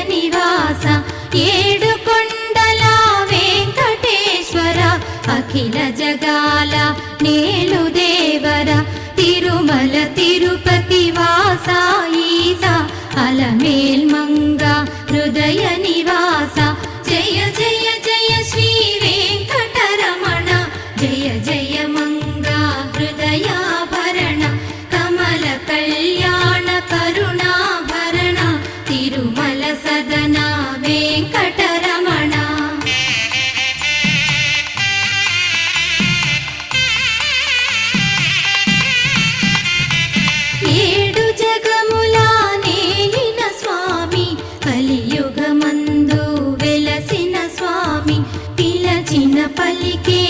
నివాస ఏడు కొండల వెంకటేశ్వర అఖిల జగాల నేలు దేవర తిరుమల తిరుపతి వాస ఈస అలమేల్ మంగ హృదయ నివాస జయ జయ జయ శ్రీ వెంకటరమణ జయ జయ మంగ హృదయాభరణ కమల కళ్యాణ కరుణాభరణ తిరుమల సదన వెంకటరమణ. ఏడు జగముల నేలిన స్వామి కలియుగమందు వెలసిన స్వామి పిలచిన పలికే